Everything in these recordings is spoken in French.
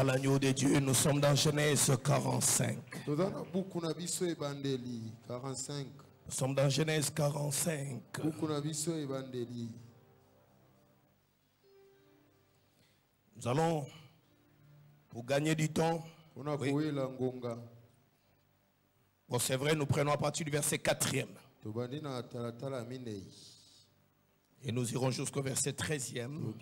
l'agneau de Dieu. Nous sommes dans Genèse 45. Nous sommes dans Genèse 45. Nous allons, pour gagner du temps, oui. Bon, c'est vrai, nous prenons à partir du verset 4e. Et nous irons jusqu'au verset 13e.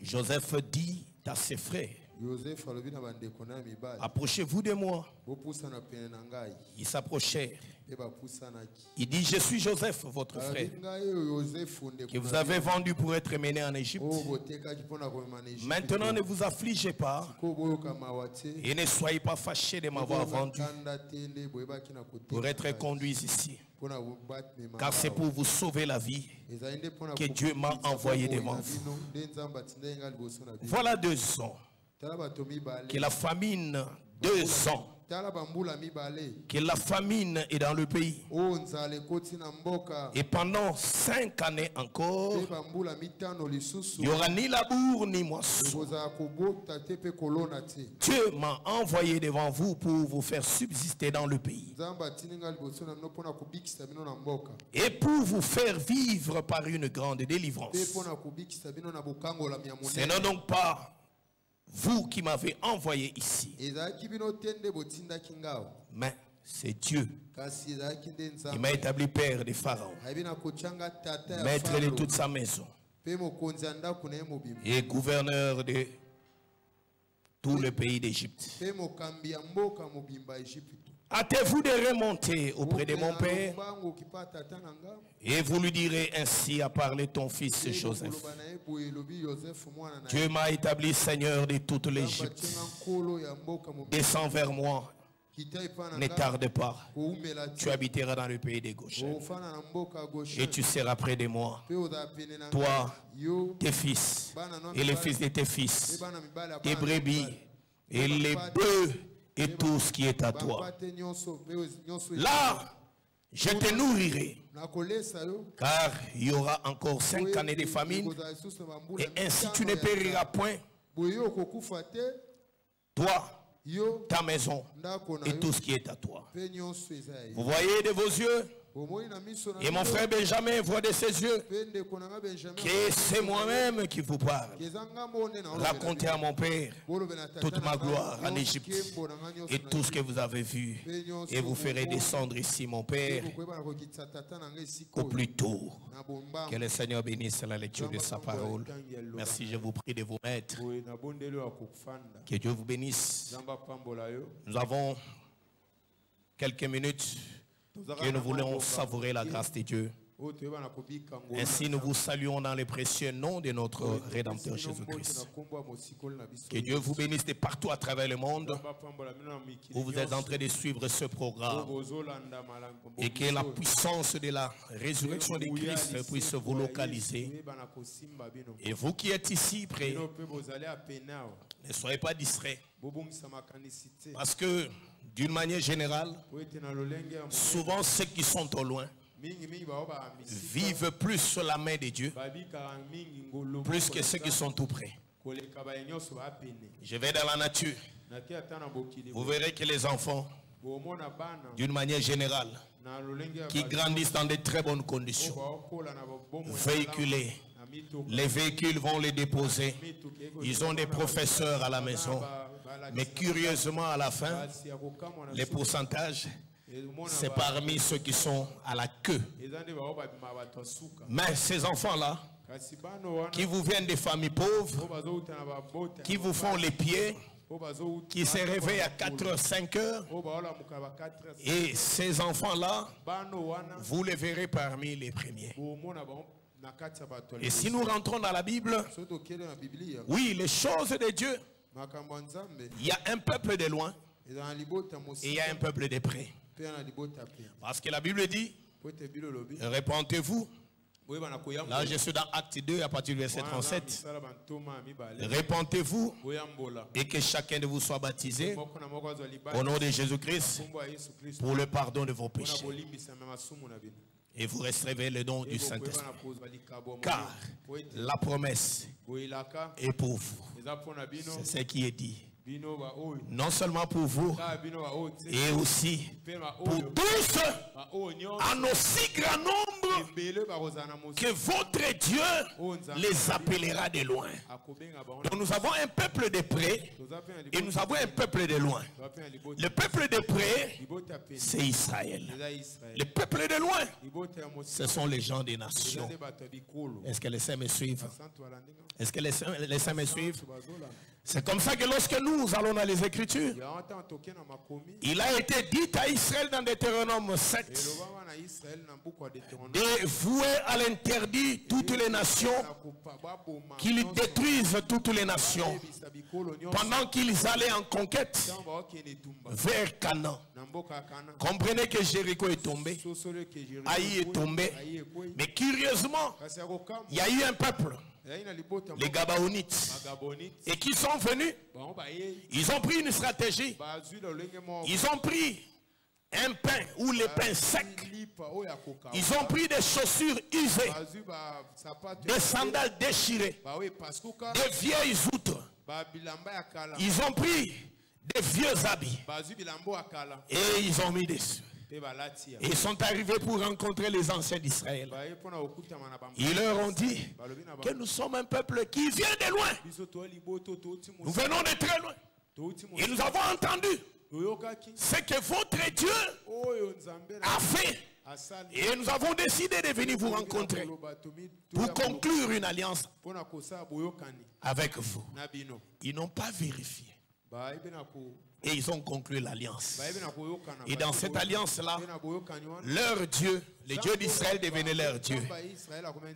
Joseph dit à ses frères, approchez-vous de moi. Ils s'approchèrent. Il dit, je suis Joseph, votre frère, que vous avez vendu pour être mené en Égypte. Maintenant, ne vous affligez pas et ne soyez pas fâchés de m'avoir vendu pour être conduits ici. Car c'est pour vous sauver la vie que Dieu m'a envoyé devant vous. Voilà 2 ans que la famine, 2 ans que la famine est dans le pays. Et pendant 5 années encore, il n'y aura ni labour ni moisson. Dieu m'a envoyé devant vous pour vous faire subsister dans le pays et pour vous faire vivre par une grande délivrance. Ce n'est donc pas vous qui m'avez envoyé ici, mais c'est Dieu qui m'a établi père des pharaons, maître de toute sa maison et gouverneur de tout le pays d'Égypte. Hâtez-vous de remonter auprès de mon père et vous lui direz, ainsi a parlé ton fils Joseph. Dieu m'a établi seigneur de toute l'Égypte. Descends vers moi, ne tarde pas. Tu habiteras dans le pays des Goshen et tu seras près de moi, toi, tes fils et les fils de tes fils, tes brebis et les bœufs et tout ce qui est à toi. Là, je te nourrirai, car il y aura encore 5 années de famine, et ainsi tu ne périras point, toi, ta maison et tout ce qui est à toi. Vous voyez de vos yeux, et mon frère Benjamin voit de ses yeux que c'est moi-même qui vous parle. Racontez à mon père toute ma gloire en Égypte et tout ce que vous avez vu, et vous ferez descendre ici mon père au plus tôt. Que le Seigneur bénisse la lecture de sa parole. Merci, je vous prie de vous mettre. Que Dieu vous bénisse. Nous avons quelques minutes que nous voulons savourer la grâce de Dieu. Ainsi nous vous saluons dans le précieux nom de notre Rédempteur Jésus-Christ. Que Dieu vous bénisse de partout à travers le monde où vous êtes en train de suivre ce programme, et que la puissance de la résurrection de Christ puisse vous localiser. Et vous qui êtes ici près, ne soyez pas distraits, parce que d'une manière générale, souvent ceux qui sont au loin vivent plus sur la main de Dieu, plus que ceux qui sont tout près. Je vais dans la nature, vous verrez que les enfants, d'une manière générale, qui grandissent dans de très bonnes conditions, véhiculés, les véhicules vont les déposer, ils ont des professeurs à la maison, mais curieusement à la fin, les pourcentages, c'est parmi ceux qui sont à la queue. Mais ces enfants-là, qui vous viennent des familles pauvres, qui vous font les pieds, qui se réveillent à 4h, 5h, et ces enfants-là, vous les verrez parmi les premiers. Et si nous rentrons dans la Bible, oui, les choses de Dieu, il y a un peuple de loin et il y a un peuple de près. Parce que la Bible dit, répentez-vous. Là, je suis dans Acte 2 à partir du verset 37. Répentez-vous et que chacun de vous soit baptisé au nom de Jésus-Christ pour le pardon de vos péchés. Et vous recevrez le don du Saint-Esprit. Car la promesse est pour vous C'est ce qui est dit. Non seulement pour vous, et aussi pour tous, en aussi grand nombre que votre Dieu les appellera de loin. Donc nous avons un peuple de près et nous avons un peuple de loin. Le peuple de près, c'est Israël. Le peuple de loin, ce sont les gens des nations. Est-ce que les saints me suivent? Est-ce que les saints me suivent? C'est comme ça que lorsque nous allons dans les Écritures, il a été dit à Israël dans Deutéronome 7 de vouer à l'interdit toutes les nations, qu'ils détruisent toutes les nations pendant qu'ils allaient en conquête vers Canaan. Comprenez que Jéricho est tombé, Haï est tombé, mais curieusement, il y a eu un peuple, les Gabaonites, et qui sont venus, ils ont pris une stratégie, ils ont pris un pain ou les pains secs, ils ont pris des chaussures usées, des sandales déchirées, des vieilles outres, ils ont pris des vieux habits et ils ont mis dessus. Et ils sont arrivés pour rencontrer les anciens d'Israël. Ils leur ont dit que nous sommes un peuple qui vient de loin. Nous venons de très loin. Et nous avons entendu ce que votre Dieu a fait. Et nous avons décidé de venir vous rencontrer pour conclure une alliance avec vous. Ils n'ont pas vérifié. Et ils ont conclu l'alliance. Et dans cette alliance-là, leur Dieu, le Dieu d'Israël devenait leur Dieu.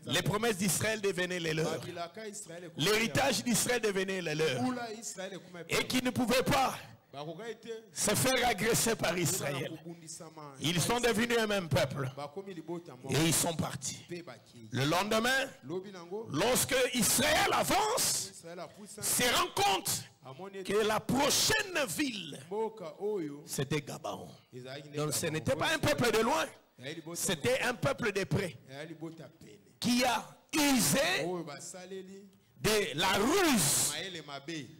Les promesses d'Israël devenaient les leurs. L'héritage d'Israël devenait les leurs. Et qui ne pouvaient pas se faire agresser par Israël. Ils sont devenus un même peuple. Et ils sont partis. Le lendemain, lorsque Israël avance, se rend compte que la prochaine ville, c'était Gabaon. Donc ce n'était pas un peuple de loin, c'était un peuple de près qui a usé de la ruse.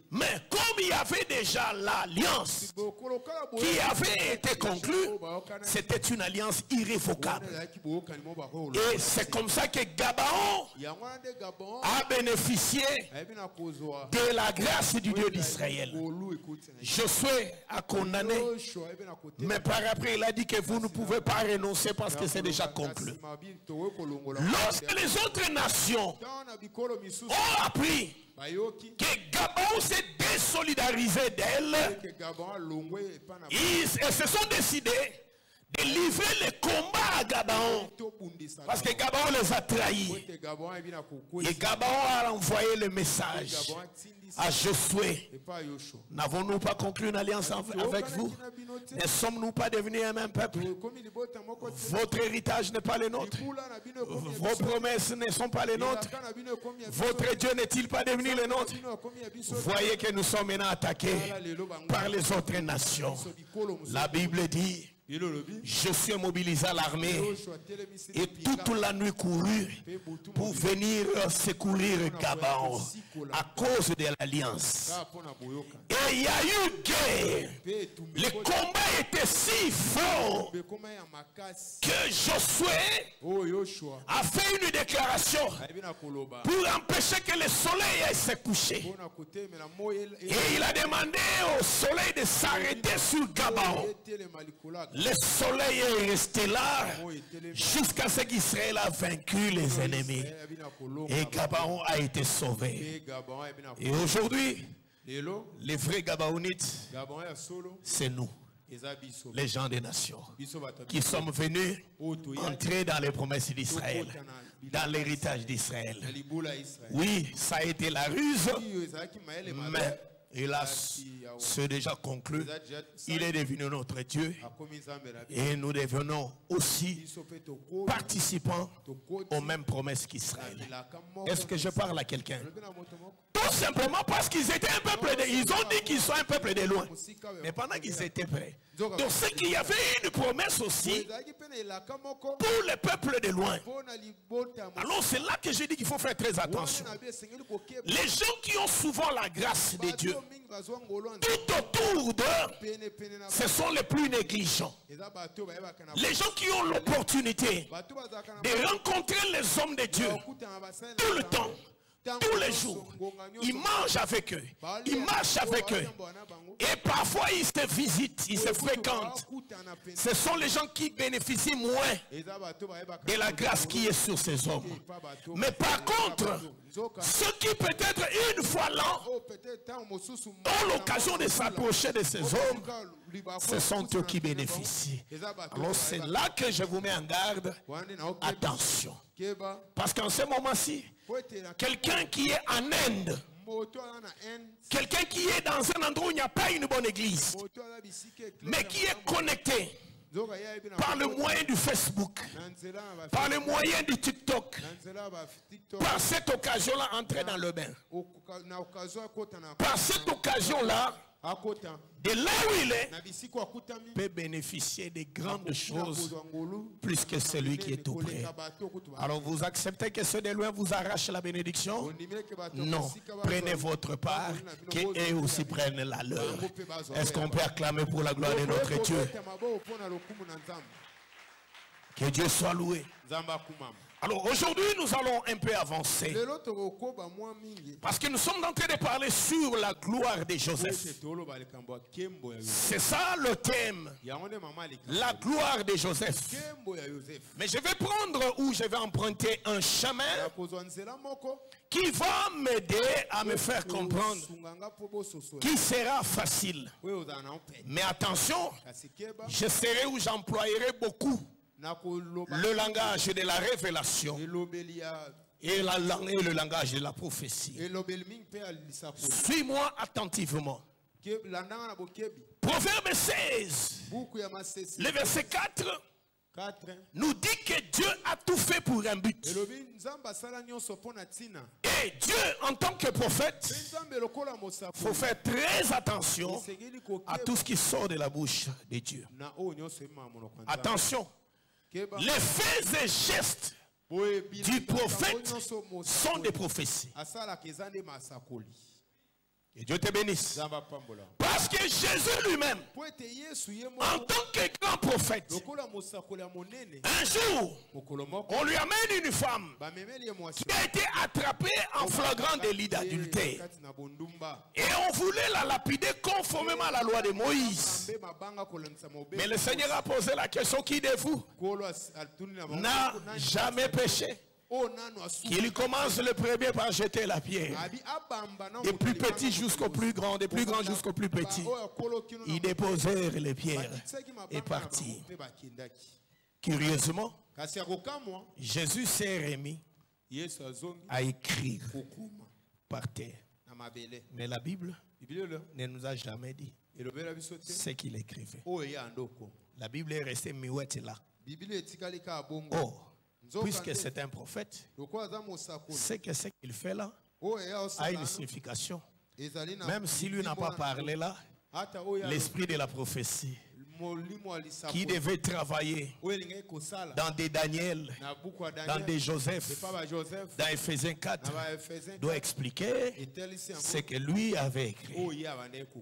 Mais comme il y avait déjà l'alliance qui avait été conclue, c'était une alliance irrévocable. Et c'est comme ça que Gabaon a bénéficié de la grâce du Dieu d'Israël. Josué a condamné, mais par après il a dit que vous ne pouvez pas renoncer parce que c'est déjà conclu. Lorsque les autres nations ont appris que Gabon s'est désolidarisé d'elle, ils se sont décidés de livrer le combat à Gabaon, parce que Gabaon les a trahis. Et Gabaon a envoyé le message à Josué: n'avons-nous pas conclu une alliance avec vous? Ne sommes-nous pas devenus un même peuple? Votre héritage n'est pas le nôtre, vos promesses ne sont pas les nôtres, votre Dieu n'est-il pas devenu le nôtre? Voyez que nous sommes maintenant attaqués par les autres nations. La Bible dit: je suis mobilisé à l'armée et toute la nuit couru pour venir secourir Gabaon à cause de l'alliance. Et il y a eu guerre. Le combat était si fort que Josué a fait une déclaration pour empêcher que le soleil aille se coucher. Et il a demandé au soleil de s'arrêter sur Gabaon. Le soleil est resté là jusqu'à ce qu'Israël a vaincu les ennemis. Et Gabaon a été sauvé. Et aujourd'hui, les vrais Gabaonites, c'est nous, les gens des nations, qui sommes venus entrer dans les promesses d'Israël, dans l'héritage d'Israël. Oui, ça a été la ruse, mais hélas, c'est déjà conclu. Il est devenu notre Dieu et nous devenons aussi participants aux mêmes promesses qu'Israël. Est-ce que je parle à quelqu'un? Tout simplement parce qu'ils étaient un peuple de... Ils ont dit qu'ils sont un peuple de loin. Mais pendant qu'ils étaient prêts, Donc c'est qu'il y avait une promesse aussi pour les peuples de loin. Alors c'est là que je dis qu'il faut faire très attention. Les gens qui ont souvent la grâce de Dieu, tout autour d'eux, ce sont les plus négligents. Les gens qui ont l'opportunité de rencontrer les hommes de Dieu tout le temps, tous les jours, ils mangent avec eux, ils marchent avec eux, et parfois ils se visitent, ils se fréquentent. Ce sont les gens qui bénéficient moins de la grâce qui est sur ces hommes. Mais par contre, ceux qui peut-être une fois l'an ont l'occasion de s'approcher de ces hommes, ce sont eux qui bénéficient. Alors c'est là que je vous mets en garde. Attention. Parce qu'en ce moment-ci, quelqu'un qui est en Inde, quelqu'un qui est dans un endroit où il n'y a pas une bonne église, mais qui est connecté par le moyen du Facebook, par le moyen du TikTok, par cette occasion-là, entrer dans le bain. Par cette occasion-là, de là où il est, peut bénéficier de grandes choses plus que celui qui est tout près. Alors vous acceptez que ceux de loin vous arrachent la bénédiction? Non. Prenez votre part, qu'eux aussi prennent la leur. Est-ce qu'on peut acclamer pour la gloire de notre Dieu? Que Dieu soit loué. Alors aujourd'hui nous allons un peu avancer parce que nous sommes en train de parler sur la gloire de Joseph. C'est ça le thème, la gloire de Joseph. Mais je vais prendre ou je vais emprunter un chemin qui va m'aider à me faire comprendre, qui sera facile. Mais attention, je serai où j'employerai beaucoup le langage de la révélation et le langage de la prophétie. Suis-moi attentivement. Proverbe 16, le verset 4 nous dit que Dieu a tout fait pour un but. Et Dieu, en tant que prophète, il faut faire très attention à tout ce qui sort de la bouche de Dieu. Attention. Les faits et gestes du prophète sont des prophéties. Et Dieu te bénisse. Parce que Jésus lui-même, en tant que grand prophète, un jour, on lui amène une femme qui a été attrapée en flagrant délit d'adultère. Et on voulait la lapider conformément à la loi de Moïse. Mais le Seigneur a posé la question: qui de vous n'a jamais péché? Qu'il commence le premier par jeter la pierre. Des plus petits jusqu'au plus grand, des plus grands jusqu'au plus petit. Ils déposèrent les pierres et partirent. Curieusement, Jésus s'est remis à écrire par terre. Mais la Bible ne nous a jamais dit ce qu'il écrivait. La Bible est restée muette là. Or, puisque c'est un prophète, c'est que ce qu'il fait là a une signification. Même si lui n'a pas parlé là, l'esprit de la prophétie qui devait travailler dans des Daniel, dans des Joseph, dans Ephésiens 4, doit expliquer ce que lui avait écrit.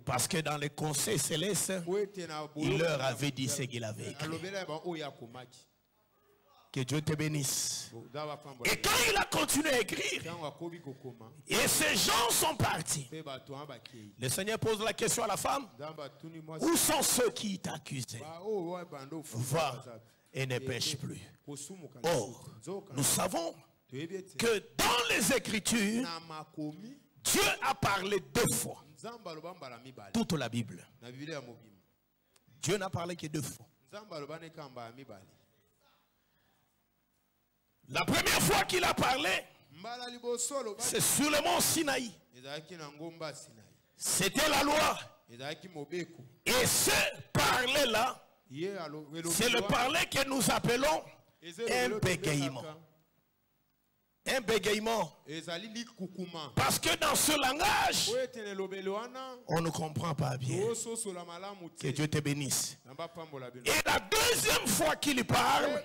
Parce que dans le conseil céleste, il leur avait dit ce qu'il avait écrit. Que Dieu te bénisse. Et quand il a continué à écrire, et ces gens sont partis, le Seigneur pose la question à la femme: où sont ceux qui t'accusaient? Va et ne pêche plus. Or, nous savons que dans les Écritures, Dieu a parlé 2 fois. Toute la Bible. Dieu n'a parlé que 2 fois. La première fois qu'il a parlé, c'est sur le mont Sinaï. C'était la loi. Et ce parler-là, c'est le parler que nous appelons un bégaiement. un bégaiement. Parce que dans ce langage, on ne comprend pas bien. Que Dieu te bénisse. Et la deuxième fois qu'il parle,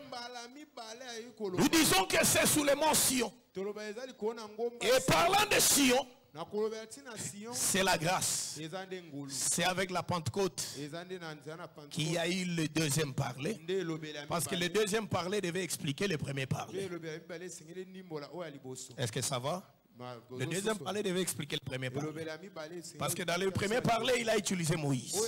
nous disons que c'est sous les monts Sion. Et parlant de Sion, c'est la grâce. C'est avec la Pentecôte qu'il y a eu le deuxième parler. Parce que le deuxième parler devait expliquer le premier parler. Est-ce que ça va? Le deuxième parler devait expliquer le premier parler. Parce que dans le premier parler, il a utilisé Moïse.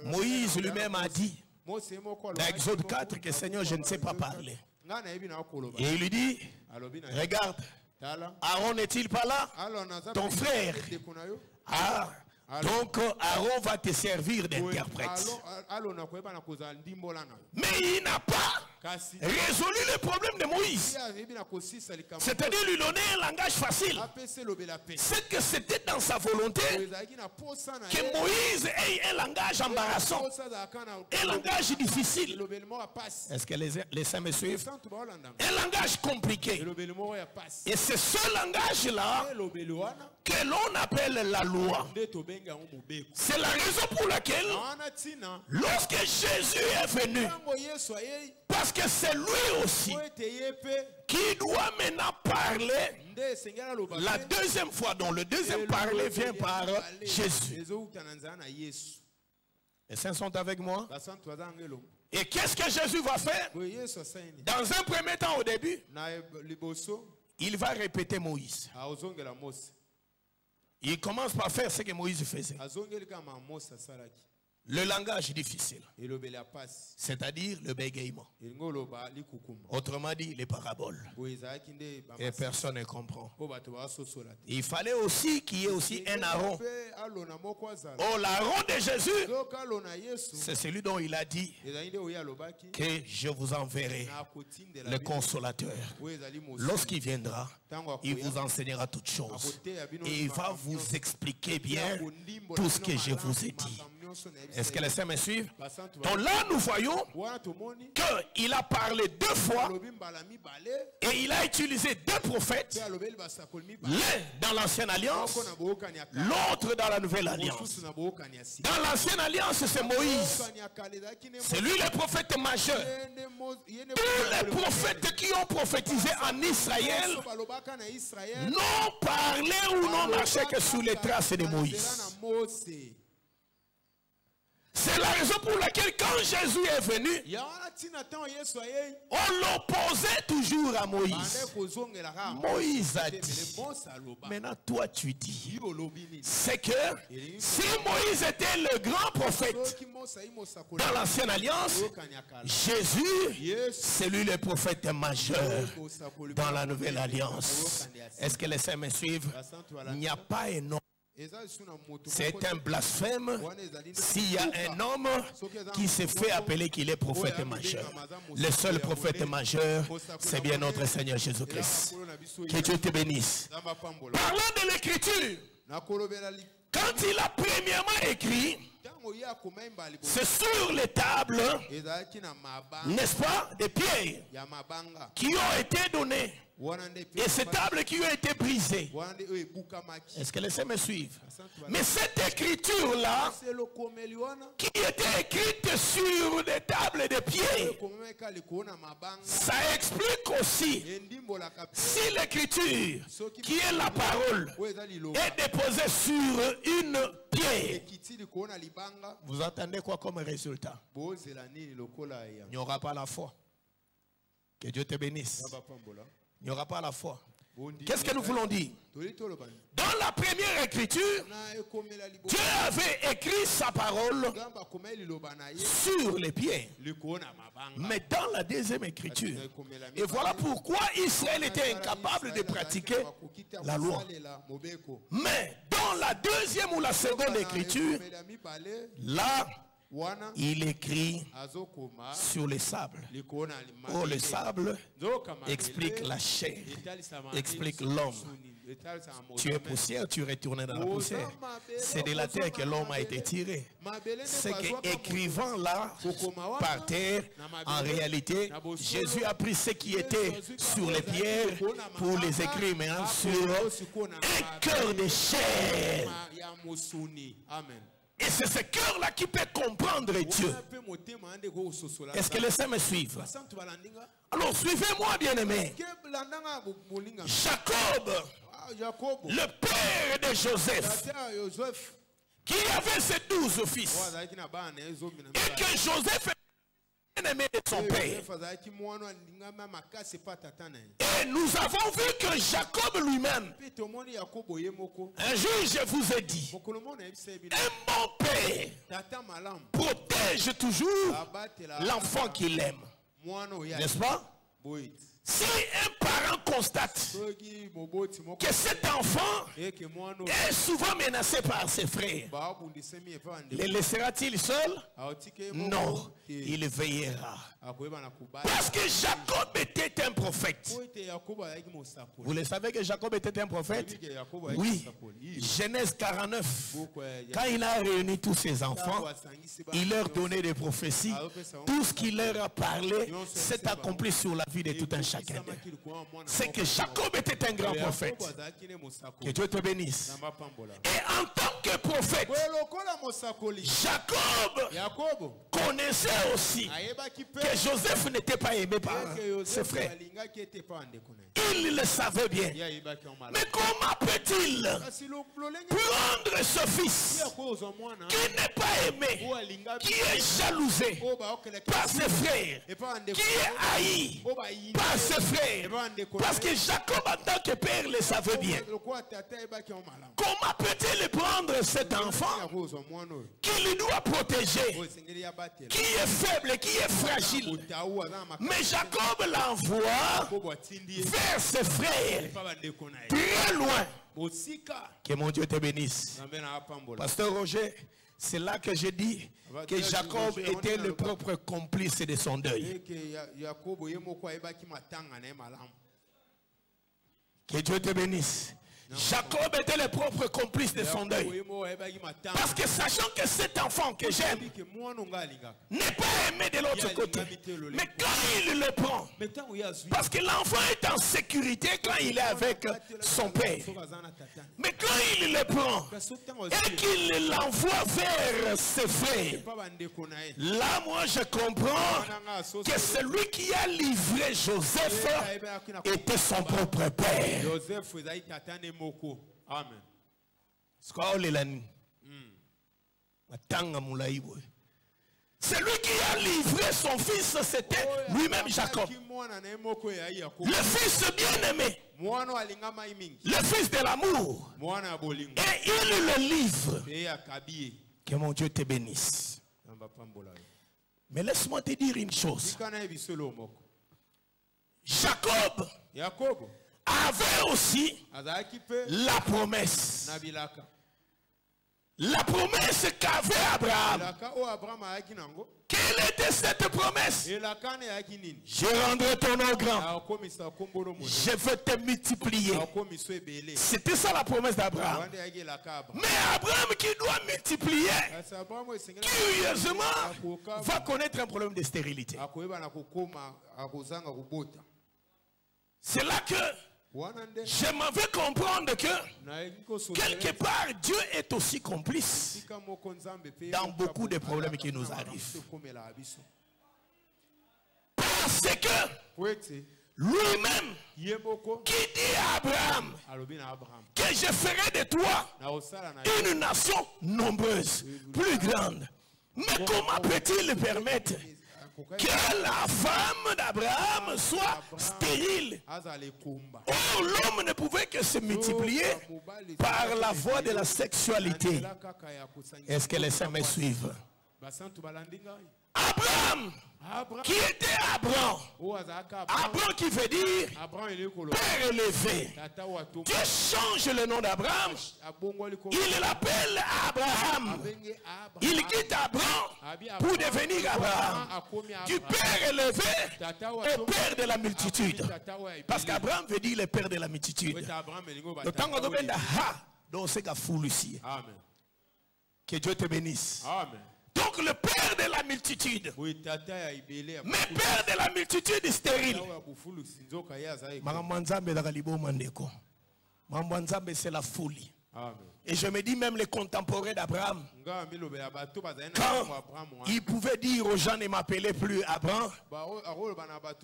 Moïse lui-même a dit dans Exode 4 que Seigneur, je ne sais pas parler. Et il lui dit, regarde, Aaron n'est-il pas là? Ton frère. Ah, donc Aaron va te servir d'interprète. Mais il n'a pas résolu le problème de Moïse. C'est-à-dire lui donner un langage facile. C'est que c'était dans sa volonté que Moïse ait un langage embarrassant, un langage difficile. Est-ce que les saints me suivent? Un langage compliqué. Et c'est ce langage-là que l'on appelle la loi. C'est la raison pour laquelle, lorsque Jésus est venu, parce que c'est lui aussi qui doit maintenant parler la deuxième fois, dont le deuxième parler vient par Jésus. Les saints sont avec moi. Et qu'est-ce que Jésus va faire? Dans un premier temps, au début, il va répéter Moïse. Il commence par faire ce que Moïse faisait. Le langage difficile. C'est-à-dire le bégaiement. Autrement dit, les paraboles. Et personne ne comprend. Il fallait aussi qu'il y ait aussi un Aaron. Oh, l'Aaron de Jésus, c'est celui dont il a dit que je vous enverrai le consolateur. Lorsqu'il viendra, il vous enseignera toutes choses. Et il va vous expliquer bien tout ce que je vous ai dit. Est-ce que les saints me suivent? Donc là, nous voyons qu'il a parlé deux fois et il a utilisé deux prophètes, l'un dans l'ancienne alliance, l'autre dans la nouvelle alliance. Dans l'ancienne alliance, c'est Moïse. C'est lui le prophète majeur. Tous les prophètes qui ont prophétisé en Israël n'ont parlé ou n'ont marché que sous les traces de Moïse. C'est la raison pour laquelle quand Jésus est venu, on l'opposait toujours à Moïse. Moïse a dit, maintenant toi tu dis, c'est que si Moïse était le grand prophète dans l'ancienne alliance, Jésus, c'est lui le prophète majeur dans la nouvelle alliance. Est-ce que les saints me suivent? Il n'y a pas un homme. C'est un blasphème s'il y a un homme qui se fait appeler qu'il est prophète majeur. Le seul prophète majeur, c'est bien notre Seigneur Jésus-Christ. Que Dieu te bénisse. Parlant de l'écriture, quand il a premièrement écrit, c'est sur les tables, n'est-ce pas, des pierres qui ont été données. Et ces tables qui ont été brisées. Est-ce que les saints me suivent? Mais cette écriture-là, qui était écrite sur des tables de pierre, ça explique aussi, si l'écriture, qui est la parole, est déposée sur une pierre, vous attendez quoi comme résultat? Il n'y aura pas la foi. Que Dieu te bénisse. Il n'y aura pas la foi. Qu'est-ce que nous voulons dire? Dans la première écriture, Dieu avait écrit sa parole sur les pierres. Mais dans la deuxième écriture, et voilà pourquoi Israël était incapable de pratiquer la loi. Mais dans la deuxième ou la seconde écriture, là, il écrit sur les sables. Oh, le sable explique la chair, explique l'homme. Tu es poussière, tu retournes dans la poussière. C'est de la terre que l'homme a été tiré. C'est qu'écrivant là, par terre, en réalité, Jésus a pris ce qui était sur les pierres pour les écrire maintenant sur un cœur de chair. Amen. Et c'est ce cœur-là qui peut comprendre Dieu. Est-ce que les saints me suivent? Alors suivez-moi, bien-aimés. Jacob, le père de Joseph, qui avait ses 12 fils, et que Joseph est bien-aimé de son père. Et nous avons vu que Jacob lui-même, un jour je vous ai dit, un bon père protège toujours l'enfant qu'il aime. N'est-ce pas? Si un parent constate que cet enfant est souvent menacé par ses frères, le laissera-t-il seul? Non, il veillera. Parce que Jacob était un prophète. Vous le savez que Jacob était un prophète? Oui. Genèse 49. Quand il a réuni tous ses enfants, il leur donnait des prophéties. Tout ce qu'il leur a parlé s'est accompli sur la vie de tout un chacun. C'est que Jacob était un grand prophète. Que Dieu te bénisse. Et en tant que prophète, Jacob connaissait aussi que Joseph n'était pas aimé par ses frères. Il le savait bien. Mais comment peut-il prendre ce fils qui n'est pas aimé, qui est jalousé par ses frères, qui est haï par ses frères? Parce que Jacob en tant que père le savait bien. Comment peut-il prendre cet enfant qu'il doit protéger, qui est faible, qui est fragile? Mais Jacob l'envoie vers ses frères, très loin. Que mon Dieu te bénisse. Pasteur Roger, c'est là que je dis que Jacob était le propre complice de son deuil. Que Dieu te bénisse. Jacob était le propre complice de son deuil. Parce que sachant que cet enfant que j'aime n'est pas aimé de l'autre côté. Mais quand il le prend, parce que l'enfant est en sécurité quand il est avec son père. Mais quand il le prend et qu'il l'envoie vers ses frères, là moi je comprends que celui qui a livré Joseph était son propre père. Amen. Celui qui a livré son fils, c'était lui-même Jacob. Le fils bien-aimé. Le fils de l'amour. Et il le livre. Que mon Dieu te bénisse. Mais laisse-moi te dire une chose. Jacob avait aussi la promesse. La promesse qu'avait Abraham. Quelle était cette promesse? Je rendrai ton nom grand. Je vais te multiplier. C'était ça la promesse d'Abraham. Mais Abraham qui doit multiplier, curieusement, va connaître un problème de stérilité. C'est là que je m'en vais comprendre que quelque part Dieu est aussi complice dans beaucoup de problèmes qui nous arrivent. Parce que lui-même qui dit à Abraham que je ferai de toi une nation nombreuse, plus grande. Mais comment peut-il permettre que la femme d'Abraham soit stérile? Oh, l'homme ne pouvait que se multiplier par la voie de la sexualité. Est-ce que les saints me suivent? Abraham, qui était Abraham? Abraham qui veut dire père élevé. Dieu change le nom d'Abraham. Il l'appelle Abraham. Il quitte Abraham pour devenir Abraham. Du père élevé et père de la multitude. Parce qu'Abraham veut dire le père de la multitude. Le temps qu'on demande donc c'est ici. Que Dieu te bénisse. Amen. Donc le père de la multitude. Mais père de la multitude stérile. C'est la folie. Et je me dis même les contemporains d'Abraham, quand ils pouvaient dire aux gens ne m'appelez plus Abraham,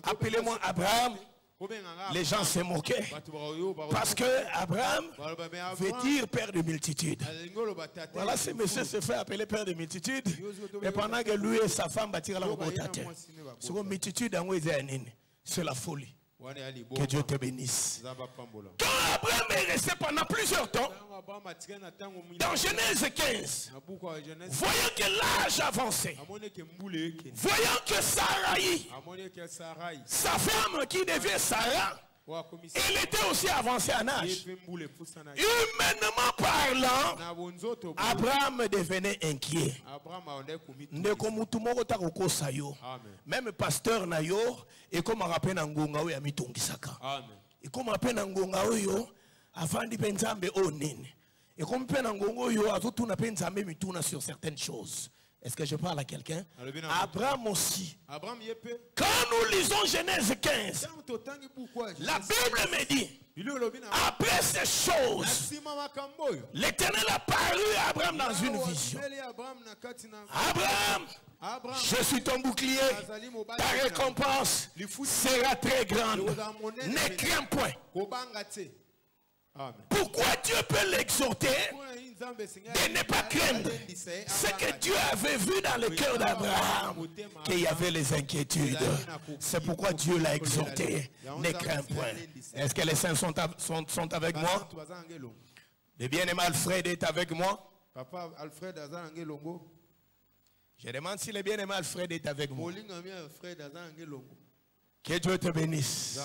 appelez-moi Abraham, les gens se moquaient. Parce que Abraham veut dire père de multitude. Voilà, ce monsieur se fait appeler père de multitude. Et pendant que lui et sa femme bâtirent la route à terre. C'est la folie. Que Dieu te bénisse. Quand Abraham est resté pendant plusieurs temps, dans Genèse 15, voyant que l'âge avançait, voyant que Sarai, sa femme qui devient Sarah, elle était aussi avancée en âge. Humainement parlant, Abraham devenait inquiet. Même pasteur Nayo, et comme on rappelle Ngonga, il y a mis Tongisaka. Et comme on rappelle Ngonga, avant de penser au nene. Et comme on Ngonga, tout n'a pas sur certaines choses. Est-ce que je parle à quelqu'un? Abraham aussi. Quand nous lisons Genèse 15, la Bible me dit, après ces choses, l'Éternel a paru à Abraham dans une vision. Abraham, je suis ton bouclier, ta récompense sera très grande. Ne crains point. Pourquoi Dieu peut l'exhorter de ne pas craindre? C'est que Dieu avait vu dans le cœur d'Abraham qu'il y avait les inquiétudes. C'est pourquoi Dieu l'a exhorté. Ne crains point. Est-ce que les saints sont avec moi? Le bien-aimé Alfred est avec moi? Je demande si le bien-aimé Alfred est avec moi. Que Dieu te bénisse.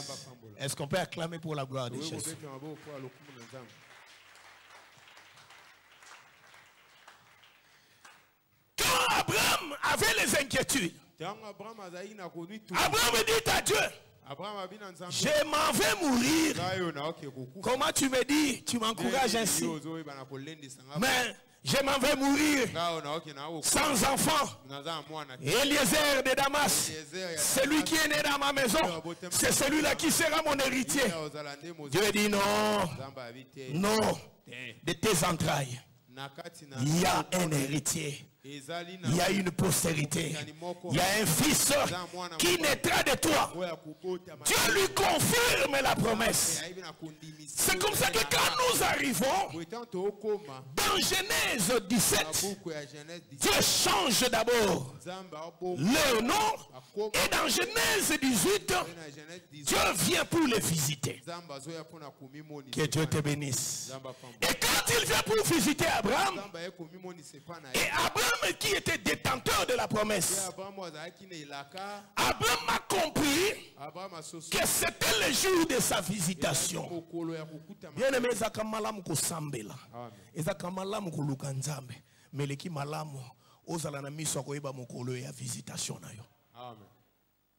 Est-ce qu'on peut acclamer pour la gloire de Jésus? Quand Abraham avait les inquiétudes, Abraham dit à Dieu, je m'en vais mourir. Comment tu me dis, tu m'encourages ainsi? Mais je m'en vais mourir sans enfant. Eliezer de Damas, celui qui est né dans ma maison, c'est celui-là qui sera mon héritier. Dieu dit non, non, de tes entrailles, il y a un héritier. Il y a une postérité. Il y a un fils qui naîtra de toi. Dieu lui confirme la promesse. C'est comme ça que quand nous arrivons dans Genèse 17, Dieu change d'abord leur nom. Et dans Genèse 18, Dieu vient pour les visiter. Que Dieu te bénisse. Et quand il vient pour visiter Abraham, et Abraham qui était détenteur de la promesse, Abraham a compris que c'était le jour de sa visitation. Bien aimé, ezaka malamu kosambela, ezaka malamu koluka nzambe, mais leki malamu ozala na miso koyeba mokolo ya visitation na yo.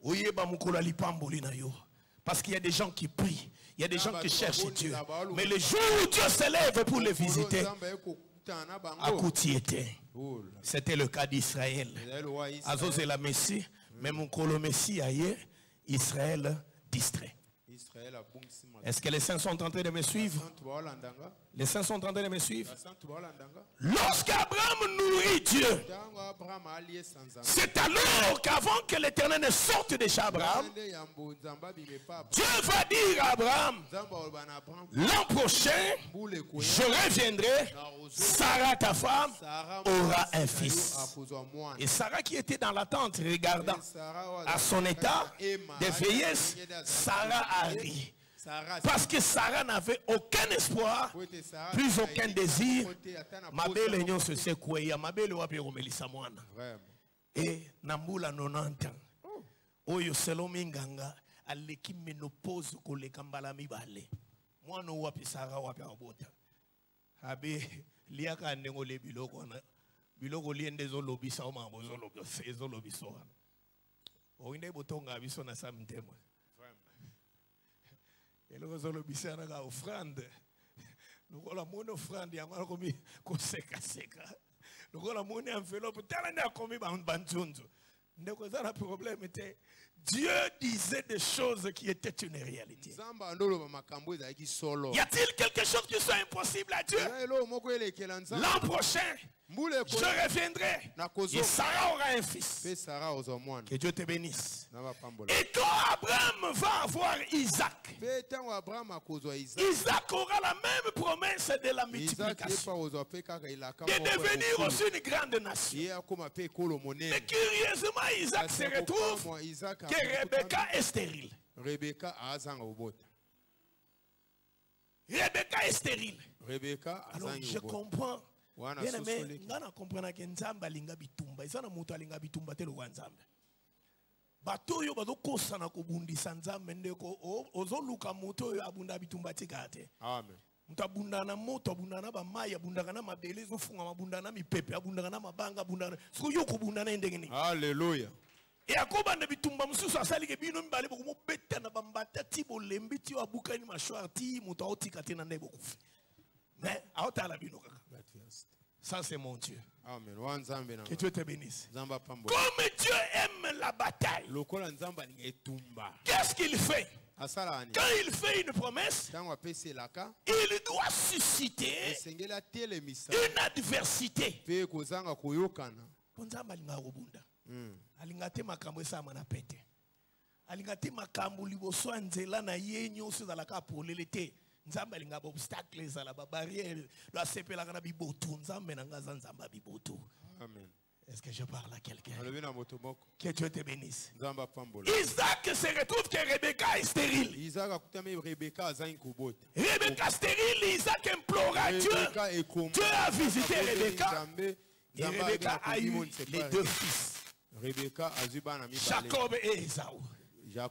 Oyeba mokolo lipamboli na yo. Parce qu'il y a des gens qui prient, il y a des gens qui cherchent Dieu, mais le jour où Dieu s'élève pour les visiter, à Koutiété. C'était le cas d'Israël. Azos et la Messie, mais mon colo Messie ailleurs, Israël distrait. Est-ce que les saints sont en train de me suivre? Les saints sont en train de me suivre? Lorsqu'Abraham nourrit Dieu, c'est alors qu'avant que l'Éternel ne sorte de chez Abraham, Dieu va dire à Abraham, l'an prochain, je reviendrai, Sarah ta femme aura un fils. Et Sarah qui était dans l'attente, regardant à son état de vieillesse, Sarah a ri. Parce que Sarah n'avait aucun espoir, plus aucun désir. Ma belle union se secouait, ma belle wapi romelisa mwana. Et nambula 90 ans. Oyo selomi nganga aleki menopause koleka mbala mibale. Mwana wapi Sarah wapi abota. Abe liaka ndengo le biloko biloko liende zolobisa o mambo zolobisa oinde botonga biso na samtemo eloko zolobisa na ka offrande lokola mona offrande yango akomi koseka seka lokola mona enveloppe tala nda komi banzunzu ndeko za na problème était Dieu disait des choses qui étaient une réalité. Y a-t-il quelque chose qui soit impossible à Dieu? L'an prochain, je reviendrai et Sarah aura un fils. Que Dieu te bénisse. Et quand Abraham va avoir Isaac, Isaac aura la même promesse de la multiplication, de devenir aussi une grande nation. Mais curieusement, Isaac se retrouve que Rebecca est stérile. Rebecca est stérile. Alors je comprends. Bien aimé, on comprend que Nzamba linga bitumba. Isa na mutu alinga bitumba te lo Nzambe. Bato yo bazo kosana ko bundisa Nzambe ndeko ozoluka mutu yo abunda bitumba tikate. Amen. Mutu abunda na moto, abunda na ba mai, abunda na mabele zo funga abunda na mipepe, abunda na mabanga, abunda. Siko yo ko bunda na ndenge ni. Hallelujah. Et à quoi bande bitumba mususu asali ke bino mbale boko mo beta na bambata ti bolembi ti abuka ni mashwarti mutu otika te na ndebo kufi. Mais aota la bino kaka. Ça c'est mon Dieu. Amen. Que Dieu te bénisse. Comme Dieu aime la bataille. Qu'est-ce qu'il fait? Quand il fait une promesse, il doit susciter une adversité. Alingate makambo sama na pete. Alingate makambo liboso nzela na yenyo so za ka polelete. Nzamba alinga obstacle za la barrière la sepela kana bibotu nzamba na ngaza nzamba bibotu. Amen. Est-ce que je parle à quelqu'un? Que Dieu te bénisse. Isaac se retrouve que Rebecca est stérile. Rebecca stérile, Isaac implora Dieu. Dieu a visité Rebecca. Et Rebecca a eu les deux fils. Jacob et Esaü.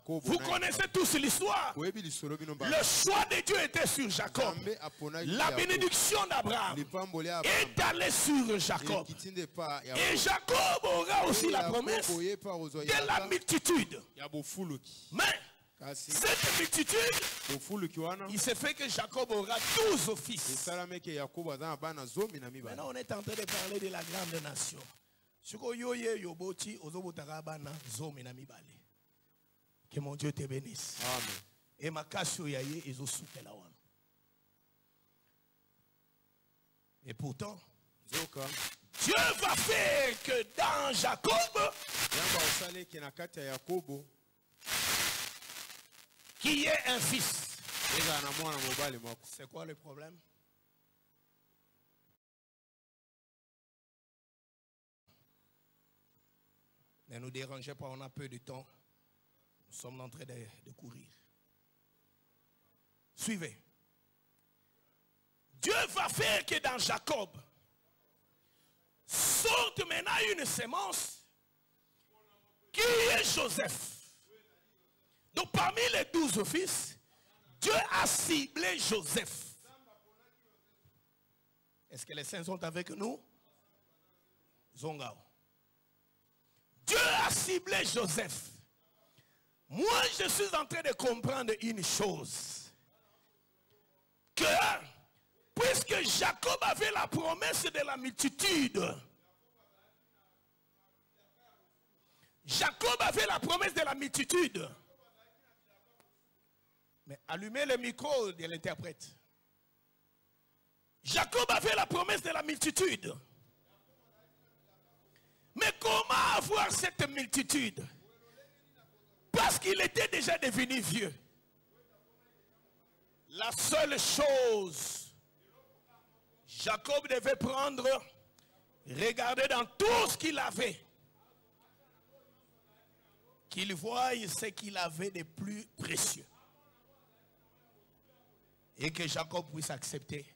Vous connaissez tous l'histoire. Le choix de Dieu était sur Jacob. La bénédiction d'Abraham est allée sur Jacob. Et Jacob aura aussi la promesse de la multitude. Mais cette multitude, il s'est fait que Jacob aura 12 fils. Maintenant on est en train de parler de la grande nation. Que mon Dieu te bénisse. Amen. Et ma casse yaye et la wana. Et pourtant, Dieu va faire que dans Jacob, qu'il y ait un fils. C'est quoi le problème? Ne nous dérangez pas, on a peu de temps. Nous sommes en train de courir. Suivez. Dieu va faire que dans Jacob sorte maintenant une sémence qui est Joseph. Donc parmi les 12 fils, Dieu a ciblé Joseph. Est-ce que les saints sont avec nous? Zongao. Dieu a ciblé Joseph. Moi, je suis en train de comprendre une chose. Que, puisque Jacob avait la promesse de la multitude, Jacob avait la promesse de la multitude. Mais allumez le micro de l'interprète. Jacob avait la promesse de la multitude. Mais comment avoir cette multitude? Parce qu'il était déjà devenu vieux. La seule chose, Jacob devait prendre, regarder dans tout ce qu'il avait, qu'il voie ce qu'il avait de plus précieux. Et que Jacob puisse accepter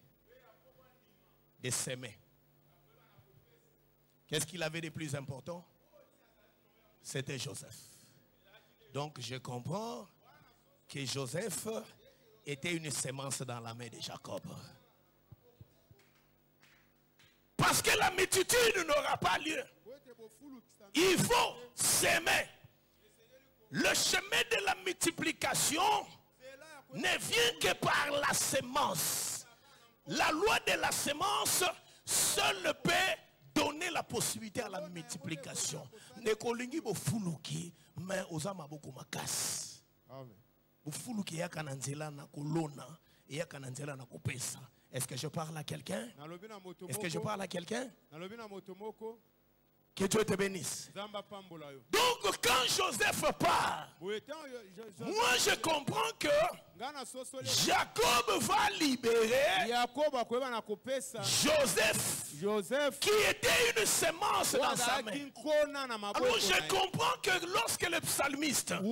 de s'aimer. Qu'est-ce qu'il avait de plus important? C'était Joseph. Donc je comprends que Joseph était une sémence dans la main de Jacob. Parce que la multitude n'aura pas lieu. Il faut s'aimer. Le chemin de la multiplication ne vient que par la sémence. La loi de la sémence seule peut donner la possibilité à la multiplication. Ne kolingi bo fuluki mais ozama boko makas. Amen. Bo fuluki ya kananzela na kolona ya kananzela na kopesa. Est-ce que je parle à quelqu'un? Est-ce que je parle à quelqu'un? Que Dieu te bénisse. Donc quand Joseph part, moi je comprends que Jacob va libérer Joseph qui était une sémence dans sa main. Alors je comprends que lorsque le psalmiste dans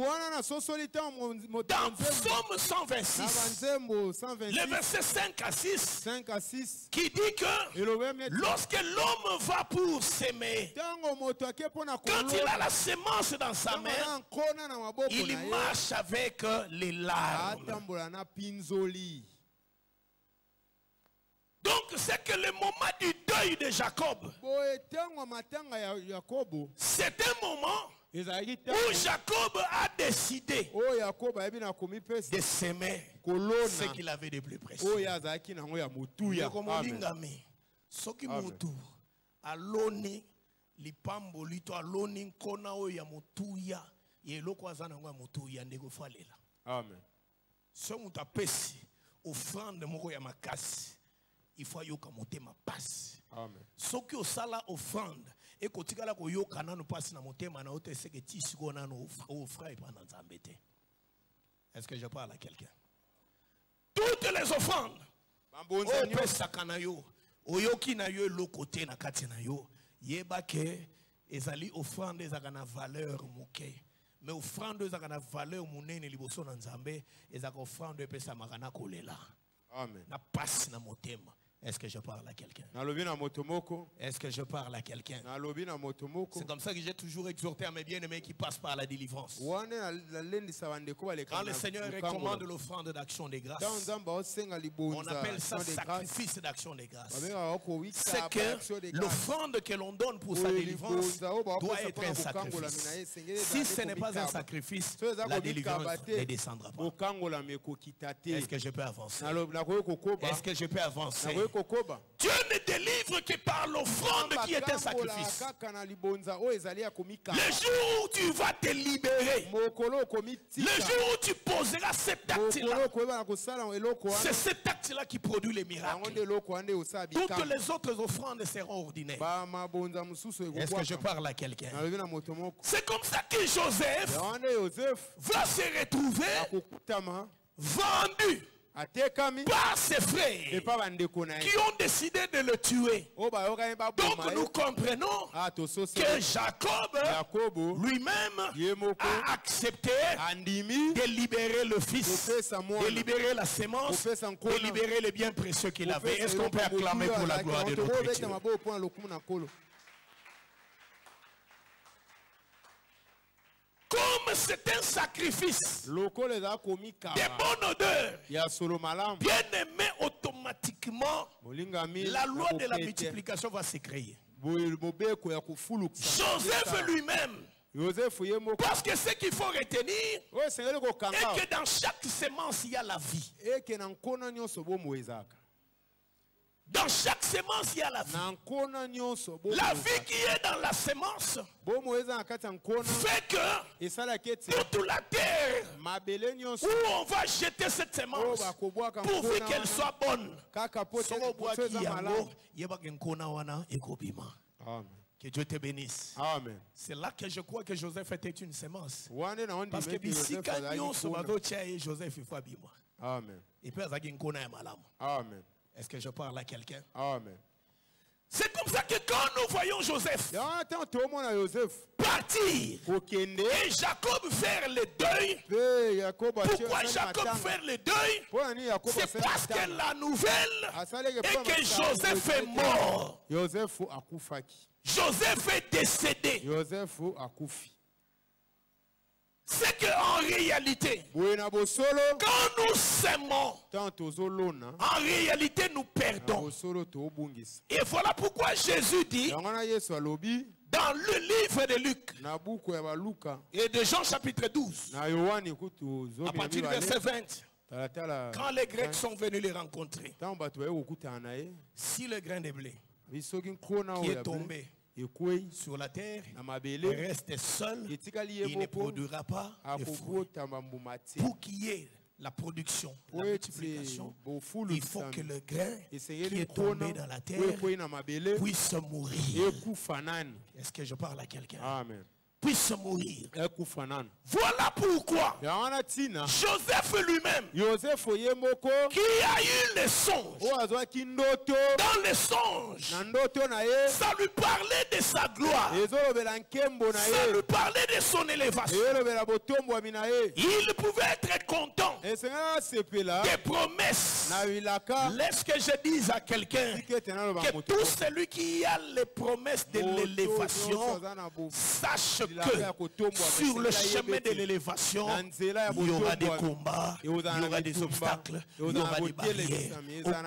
Psaume 126 le verset 5 à 6 qui dit que lorsque l'homme va pour s'aimer, quand il a la sémence dans sa main, il marche avec les larmes. Donc c'est que le moment du deuil de Jacob, c'est un moment où Jacob a décidé de s'aimer ce qu'il avait de plus précieux. Lipambo lito aloni nkona o ya mutuya yeloko azana ngwa mutuya ndeko falela. Amen. So mutapesi offrande moko ya makasi il faut yoka motema pasi. Amen. Soki osala offrande e kotikala ko yoka nanu pasi na motema na ote seke tisiko nanu offra et prendre nzambe te. Est-ce que je parle à quelqu'un? Toutes les offrandes o pesa kana yo oyoki na yo lo côté na kati na yo. Yeba ke ezali offrande ezakana valeur muke mais offrande ezakana valeur munene liboso na nzambe ezaka offrande pesa makana kolela. Amen. Na passe na motema. Est-ce que je parle à quelqu'un? Est-ce que je parle à quelqu'un? C'est comme ça que j'ai toujours exhorté à mes bien-aimés qui passent par la délivrance. Quand le Seigneur recommande l'offrande d'action des grâces, on appelle ça sacrifice d'action des grâces. C'est que l'offrande que l'on donne pour sa délivrance doit être un sacrifice. Si ce n'est pas un sacrifice, la délivrance ne descendra pas. Est-ce que je peux avancer? Est-ce que je peux avancer? Dieu ne délivre que par l'offrande qui est un sacrifice. Le jour où tu vas te libérer, le jour où tu poseras cet acte-là, c'est cet acte-là qui produit les miracles. Toutes les autres offrandes seront ordinaires. Est-ce que je parle à quelqu'un? C'est comme ça que Joseph va se retrouver vendu par ses frères qui ont décidé de le tuer. Donc nous comprenons que Jacob lui-même a accepté de libérer le fils, de libérer la sémence, de libérer les biens précieux qu'il avait. Est-ce qu'on peut acclamer pour la gloire de notre Dieu? Comme c'est un sacrifice de bonne odeur, bien aimé, automatiquement, la loi de la multiplication va se créer. Joseph lui-même, parce que ce qu'il faut retenir est que dans chaque sémence, il y a la vie. Dans chaque sémence, il y a la vie. La vie qui est dans la sémence fait que toute la terre où on va jeter cette sémence, pourvu qu'elle soit bonne, que Dieu te bénisse. Amen. C'est là que je crois que Joseph était une sémence. Parce que d'ici Joseph il faut abîmer. Amen. Il peut avoir Amen. Est-ce que je parle à quelqu'un? Amen. C'est comme ça que quand nous voyons Joseph partir et Jacob faire le deuil, pourquoi Jacob faire le deuil? C'est parce que la nouvelle est que Joseph est mort. Joseph est décédé. c'est qu'en réalité, quand nous s'aimons, en réalité nous perdons. Et voilà pourquoi Jésus dit dans le livre de Luc et de Jean chapitre 12, à partir du verset 20, quand les Grecs sont venus les rencontrer, si le grain de blé qui est tombé sur la terre reste seul, il ne produira pas de fruits. Pour qu'il y ait la production, la multiplication, il faut que le grain qui est tombé dans la terre puisse mourir. Est-ce que je parle à quelqu'un? Amen. Puisse mourir. Voilà pourquoi Joseph lui-même, qui a eu le songe, dans le songe, ça lui parlait de sa gloire, ça lui parlait de son élévation. Il pouvait être content des promesses. Laisse que je dise à quelqu'un que tout celui qui a les promesses de l'élévation sache que sur le chemin de l'élévation, il y aura des combats, il y aura des obstacles, il y aura des barrières.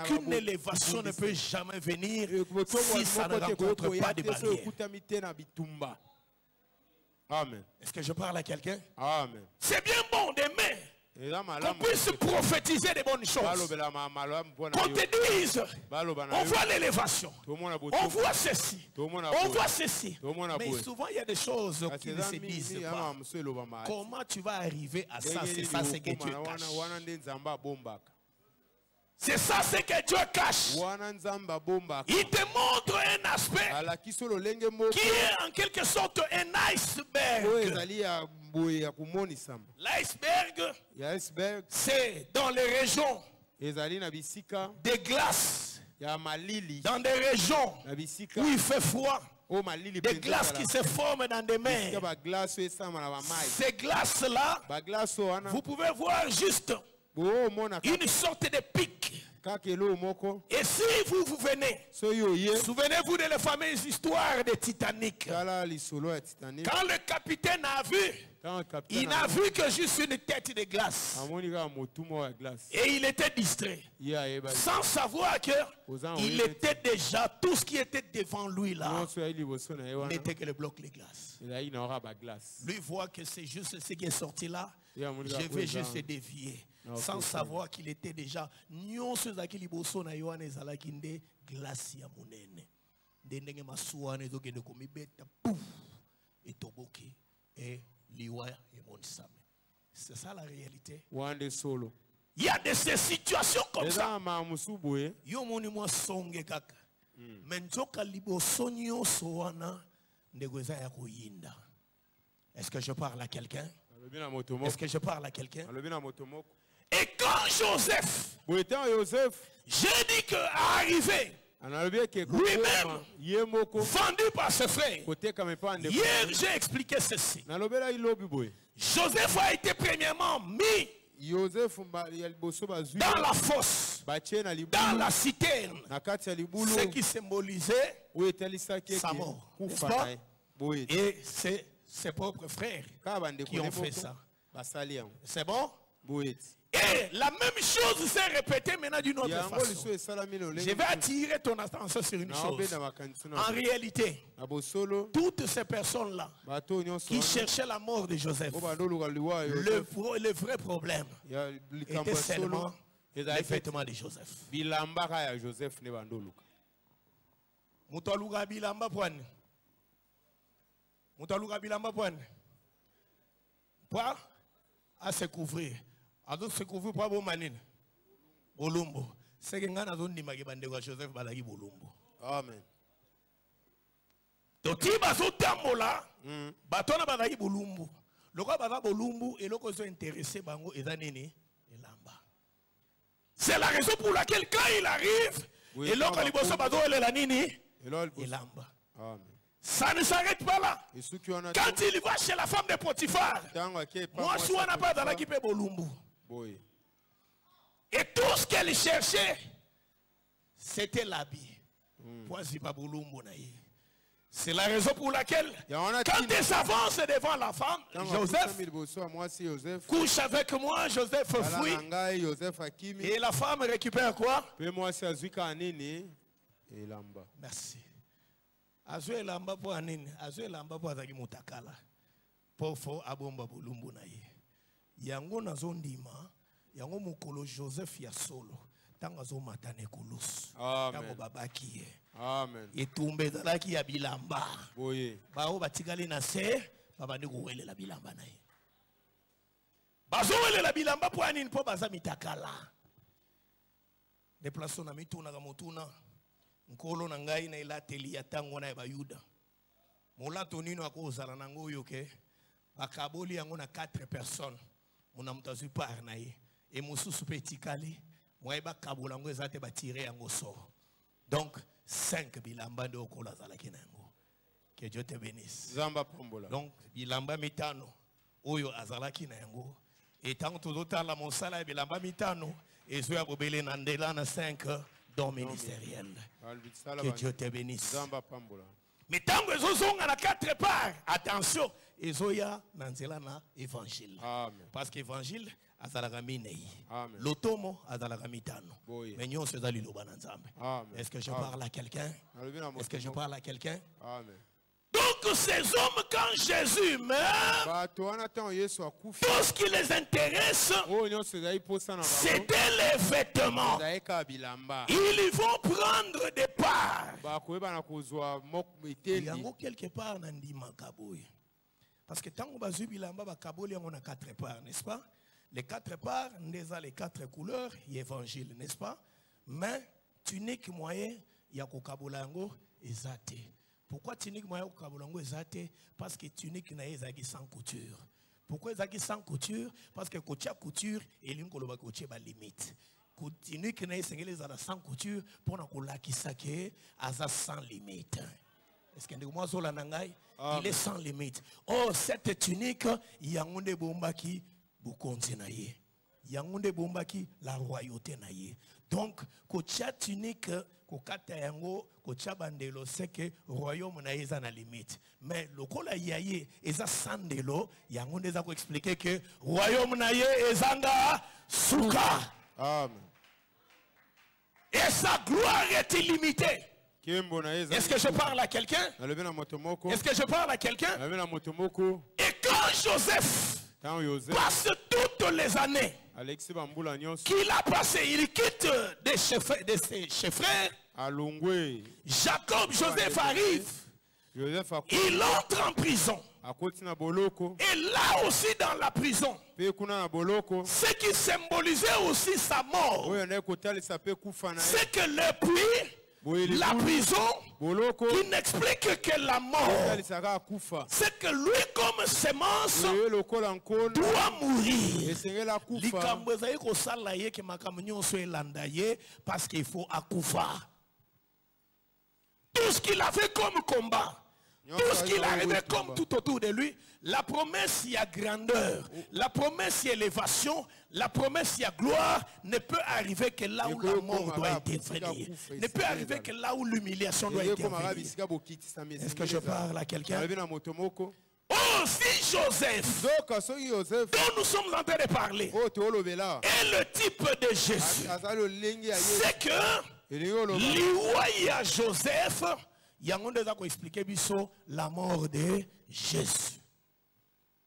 Aucune élévation ne peut jamais venir si ça ne rencontre pas de barrières. Amen. Est-ce que je parle à quelqu'un? Amen. C'est bien bon d'aimer qu'on puisse prophétiser des bonnes choses. Qu'on te dise, on voit l'élévation, on voit ceci, on voit ceci. Mais souvent il y a des choses qui ne se disent pas. Comment tu vas arriver à ça? C'est ça ce que Dieu cache. C'est ça ce que Dieu cache. Il te montre un aspect qui est en quelque sorte un iceberg. L'iceberg, c'est dans les régions des glaces, dans des régions où il fait froid, des glaces qui se forment dans des mers. Ces glaces-là, vous pouvez voir juste une sorte de pic. Et si vous venez, souvenez-vous de la fameuse histoire de Titanic. Quand le capitaine a vu, il n'a vu que juste une tête de glace. Et il était distrait. Sans savoir qu'il était déjà, tout ce qui était devant lui là, n'était que le bloc de glace. Lui voit que c'est juste ce qui est sorti là. Je vais juste dévier. Sans savoir qu'il était déjà c'est ça la réalité. Il y a de ces situations comme ça. Est-ce que je parle à quelqu'un? Est-ce que je parle à quelqu'un? Et quand Joseph, j'ai dit qu'arrivé, lui-même, vendu par ses frères, hier j'ai expliqué ceci. Joseph a été premièrement mis dans la fosse, dans la citerne, ce qui symbolisait sa mort. Et c'est ses propres frères qui ont fait ça. C'est bon? Et la même chose s'est répétée maintenant d'une autre façon. Je vais attirer ton attention sur une chose. En réalité, toutes ces personnes-là qui cherchaient la mort de Joseph, le vrai problème était seulement les vêtements de Joseph. Quoi? À se couvrir. À se couvrir pour manine. Bolumbo. C'est que ngana zone ni magibande kwa Joseph balagi bolumbo. Amen. Toti baso tambola. Batona balagi bolumbo. Loko baza bolumbo et loko so intéressé bango ezanene elamba. C'est la raison pour laquelle quand il arrive et loko liboso bazo elela nini elamba. Amen. Ça ne s'arrête pas là. Quand il va chez la femme de Potiphar, moi je suis n'a pas dans l'équipe bolumbo. Et tout ce qu'elle cherchait, c'était l'habit. C'est la raison pour laquelle, quand ils s'avancent devant la femme, Joseph couche avec moi, Joseph fuit. Et la femme récupère quoi? Merci. Azwe lamba po anini, azwe lamba po azaki mutakala. Pofo abomba bulumbu na ye. Yango nazondima, yango mukolo Joseph ya solo. Tango zo matane kulus. Tango babaki ye. Amen. Etumbe zalaki ya bilamba. Boye. Bao batikali na se, babandi kuwele la bilamba na ye. Bazo wele la bilamba po anini po baza mitakala. Deplaso na mituna kamotuna. Nkolo na ngai na ilateli ya tango na bayuda. Molato nino akozala na ngoyo ke bakaboli yango na 4 personnes. Muna mutazu par na ye. E mususu petikali, mwa bakabola ngo ezate ba tirer yango so. Donc 5 bilamba de okola zala kinango. Que Dieu te bénisse. Zamba pombola. Donc bilamba mitano oyo azala kinango. Et tant que la monsala bilamba mitano ezo ya bobele na ndela na 5 dons ministériels. Que Dieu te bénisse. Mais tant que ils sont à 4 parts, attention, ils sont dans l'évangile. Parce que l'évangile, l'automo, mais nous sommes dans l'Obananzambe. Est-ce que je parle à quelqu'un? Est-ce que je parle à quelqu'un? Donc ces hommes, quand Jésus meurt, tout ce qui les intéresse, c'était les vêtements. Ils vont prendre des parts. Il y a quelque part dans le parce que tant que vous bilamba bakaboli on a 4 parts, n'est-ce pas? Les 4 parts, les 4 couleurs, l'évangile, n'est-ce pas? Mais tunique moyen, il y a kokabolango ezate. Pourquoi tunique moyen kokabolango ezate? Parce que tunique na ezaki sans couture. Pourquoi ezaki sans couture? Parce que kotia couture et linkoloba kotia ba limite. Tunique na esengeli za sans couture pour na kolakisa ke aza sans limite. Est-ce que moi zola nangai? Il est sans limite. Oh, cette tunique, yangonde bombaki bukonzi na ye. Yangonde bombaki la royauté na ye. Donc, kocha tunique, kokata yango, kocha bandelo, c'est que royaume na ye na limite. Mais le kola yaye, eza sandelo, yangonde za ko expliquer que royaume na ye ezanga suka. Amen. Et sa gloire est illimitée. Est-ce que je parle à quelqu'un? Est-ce que je parle à quelqu'un? Et quand Joseph passe toutes les années qu'il a passé, il quitte de ses frères. Jacob, Joseph arrive. Il entre en prison. Et là aussi dans la prison, ce qui symbolisait aussi sa mort, c'est que le puits, la prison, qui n'explique que la mort, c'est que lui comme sémence doit mourir. Parce qu'il faut akufa. Tout ce qu'il a fait comme combat, tout ce qu'il a rêvé comme tout autour de lui, la promesse, il y a grandeur, la promesse, il y a élévation, la promesse, il y a gloire, ne peut arriver que là où la mort doit intervenir. Ne peut arriver que là où l'humiliation doit intervenir. Est-ce que je parle à quelqu'un? Oh, si Joseph, dont nous sommes en train de parler, est le type de Jésus, c'est que l'Iwaïa Joseph, il y a un monde qui expliquer la mort de Jésus.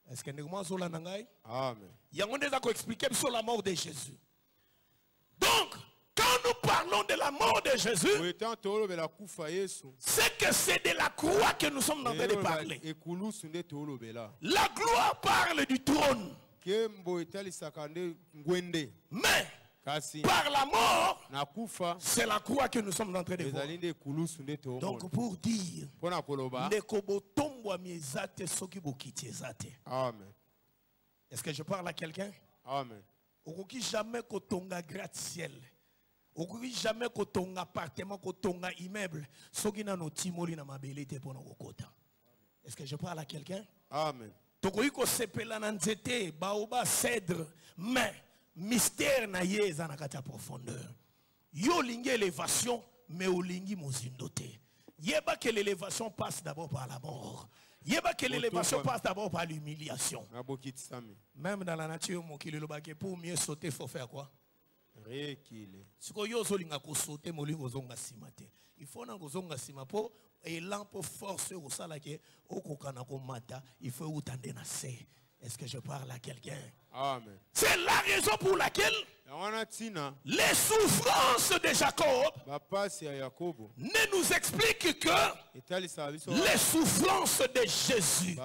Est-ce que nous avons la nangai? Amen. Il y a un monde qui expliquer la mort de Jésus. Donc, quand nous parlons de la mort de Jésus, c'est que c'est de la croix que nous sommes en train de parler. La gloire parle du trône. Mais par la mort, c'est la croix que nous sommes en train de voir. Donc pour dire, Amen. Est-ce que je parle à quelqu'un? Amen. Jamais kotonga gratte-ciel. Jamais kotonga appartement, kotonga immeuble. Est-ce que je parle à quelqu'un? Amen. Tokoiko sepela na nzete, baoba, cèdre, mais mystère na ye za na kati ya profondeur. Yo lingi élévation, mais o lingi mozindote. Yeba que l'élévation passe d'abord par la mort. Yeba que l'élévation passe d'abord par l'humiliation. Même dans la nature, pour mieux sauter, il faut faire quoi? Il faut élan pour force au salake au kokanako mata, il faut outande nasser. Est-ce que je parle à quelqu'un? Amen. C'est la raison pour laquelle les souffrances de Jacob ne nous expliquent que les souffrances de Jésus.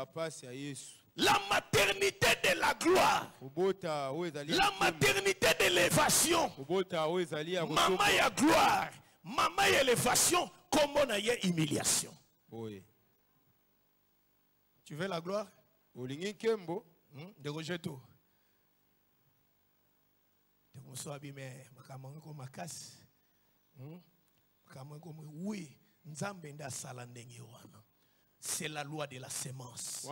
La maternité de la gloire. La maternité de l'élévation. Maman y a gloire. Maman y a élévation. Comme on a y a humiliation. Tu veux la gloire? De rejeto. Oui, c'est la loi de la sémence.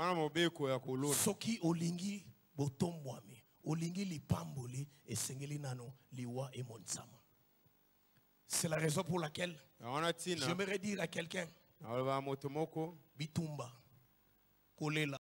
Soki olingi botombwami, olingi lipamboli et sengeli nano liwa et monsama. C'est la raison pour laquelle j'aimerais dire à quelqu'un Bitumba, Kolela,